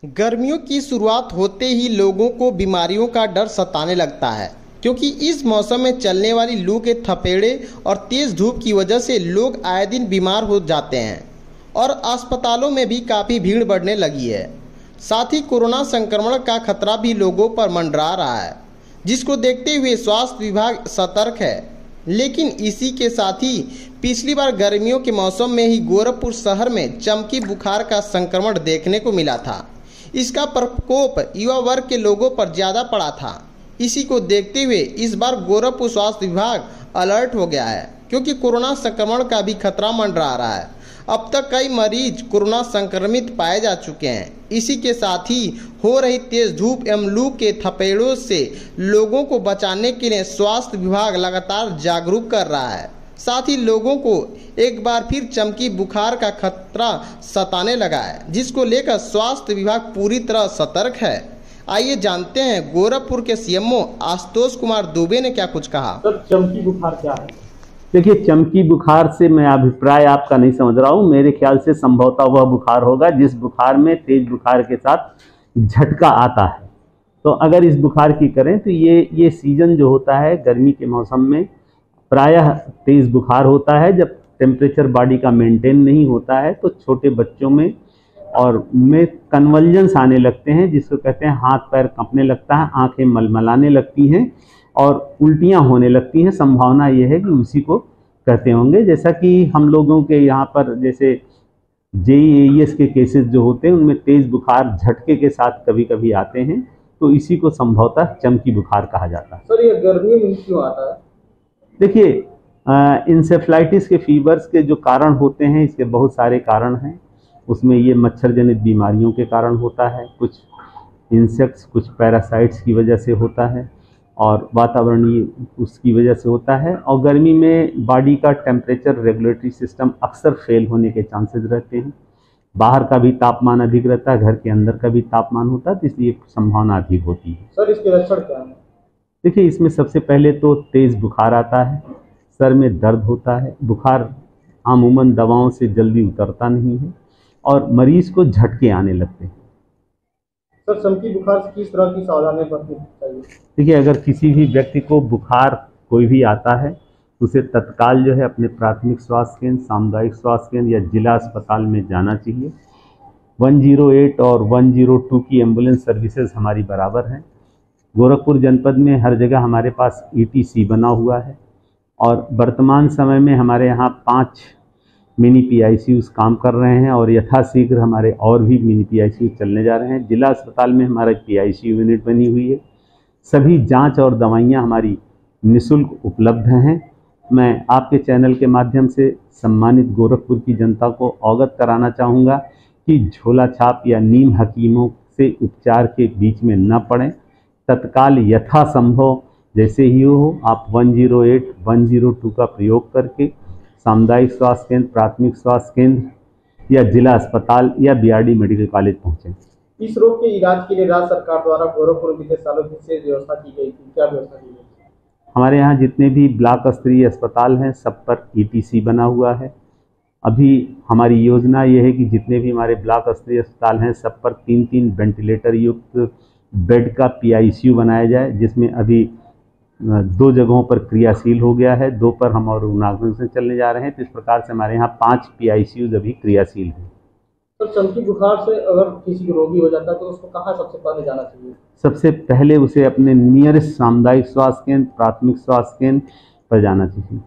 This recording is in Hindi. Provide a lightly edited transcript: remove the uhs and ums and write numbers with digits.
गर्मियों की शुरुआत होते ही लोगों को बीमारियों का डर सताने लगता है, क्योंकि इस मौसम में चलने वाली लू के थपेड़े और तेज़ धूप की वजह से लोग आए दिन बीमार हो जाते हैं और अस्पतालों में भी काफ़ी भीड़ बढ़ने लगी है। साथ ही कोरोना संक्रमण का खतरा भी लोगों पर मंडरा रहा है, जिसको देखते हुए स्वास्थ्य विभाग सतर्क है। लेकिन इसी के साथ ही पिछली बार गर्मियों के मौसम में ही गोरखपुर शहर में चमकी बुखार का संक्रमण देखने को मिला था। इसका प्रकोप युवा वर्ग के लोगों पर ज़्यादा पड़ा था। इसी को देखते हुए इस बार गोरखपुर स्वास्थ्य विभाग अलर्ट हो गया है, क्योंकि कोरोना संक्रमण का भी खतरा मंडरा रहा है। अब तक कई मरीज कोरोना संक्रमित पाए जा चुके हैं। इसी के साथ ही हो रही तेज धूप एवं लू के थपेड़ों से लोगों को बचाने के लिए स्वास्थ्य विभाग लगातार जागरूक कर रहा है। साथ ही लोगों को एक बार फिर चमकी बुखार का खतरा सताने लगा है, जिसको लेकर स्वास्थ्य विभाग पूरी तरह सतर्क है। आइए जानते हैं गोरखपुर के सीएमओ आशुतोष कुमार दुबे ने क्या कुछ कहा। सर, चमकी बुखार क्या है? देखिए, चमकी बुखार से मैं अभिप्राय आपका नहीं समझ रहा हूँ। मेरे ख्याल से संभवतः वह बुखार होगा जिस बुखार में तेज बुखार के साथ झटका आता है। तो अगर इस बुखार की करें तो ये सीजन जो होता है गर्मी के मौसम में प्रायः तेज बुखार होता है। जब टेम्परेचर बॉडी का मेंटेन नहीं होता है तो छोटे बच्चों में और में कन्वल्जन्स आने लगते हैं, जिसको कहते हैं हाथ पैर कांपने लगता है, आंखें मलमलाने लगती हैं और उल्टियां होने लगती हैं। संभावना ये है कि उसी को कहते होंगे। जैसा कि हम लोगों के यहाँ पर जैसे JEAS के केसेस जो होते हैं उनमें तेज़ बुखार झटके के साथ कभी कभी आते हैं, तो इसी को संभवतः चमकी बुखार कहा जाता है। सर, ये गर्मी में क्यों आता है? देखिए, इंसेफ्लाइटिस के फीवर्स के जो कारण होते हैं, इसके बहुत सारे कारण हैं। उसमें ये मच्छर जनित बीमारियों के कारण होता है, कुछ इंसेक्ट्स कुछ पैरासाइट्स की वजह से होता है और वातावरणीय उसकी वजह से होता है। और गर्मी में बॉडी का टेम्परेचर रेगुलेटरी सिस्टम अक्सर फेल होने के चांसेस रहते हैं। बाहर का भी तापमान अधिक रहता है, घर के अंदर का भी तापमान होता है, तो इसलिए संभावना अधिक होती है। सर, इसके लक्षण क्या है? देखिए, इसमें सबसे पहले तो तेज़ बुखार आता है, सर में दर्द होता है। बुखार अमूमन दवाओं से जल्दी उतरता नहीं है और मरीज को झटके आने लगते हैं। सर, चमकी बुखार से किस तरह की सावधानी बरतनी चाहिए? देखिए, अगर किसी भी व्यक्ति को बुखार कोई भी आता है तो उसे तत्काल जो है अपने प्राथमिक स्वास्थ्य केंद्र, सामुदायिक स्वास्थ्य केंद्र या जिला अस्पताल में जाना चाहिए। 108 और 102 की एम्बुलेंस सर्विसेज हमारी बराबर हैं। गोरखपुर जनपद में हर जगह हमारे पास ETC बना हुआ है और वर्तमान समय में हमारे यहाँ 5 मिनी PICUs काम कर रहे हैं और यथाशीघ्र हमारे और भी मिनी PICU चलने जा रहे हैं। जिला अस्पताल में हमारा PICU यूनिट बनी हुई है। सभी जांच और दवाइयाँ हमारी निःशुल्क उपलब्ध हैं। मैं आपके चैनल के माध्यम से सम्मानित गोरखपुर की जनता को अवगत कराना चाहूँगा कि झोला छाप या नीम हकीमों से उपचार के बीच में न पड़ें। तत्काल यथासंभव जैसे ही हो आप 108, 102 का प्रयोग करके सामुदायिक स्वास्थ्य केंद्र, प्राथमिक स्वास्थ्य केंद्र या जिला अस्पताल या BRD मेडिकल कॉलेज पहुँचें। इस रोग के इलाज के लिए राज्य सरकार द्वारा गोरखपुर बीते सालों की विशेष व्यवस्था की गई थी। क्या व्यवस्था की गई? हमारे यहाँ जितने भी ब्लॉक स्तरीय अस्पताल हैं सब पर ETC बना हुआ है। अभी हमारी योजना ये है कि जितने भी हमारे ब्लॉक स्तरीय अस्पताल हैं सब पर 3-3 वेंटिलेटर युक्त बेड का PICU बनाया जाए, जिसमें अभी 2 जगहों पर क्रियाशील हो गया है, 2 पर हम और इनॉग्रेशन चलने जा रहे हैं। तो इस प्रकार से हमारे यहाँ 5 PICUs अभी क्रियाशील हैं। तो चमकी बुखार से अगर किसी को रोगी हो जाता है तो उसको कहाँ सबसे पहले जाना चाहिए? सबसे पहले उसे अपने नियरेस्ट सामुदायिक स्वास्थ्य केंद्र, प्राथमिक स्वास्थ्य केंद्र पर जाना चाहिए।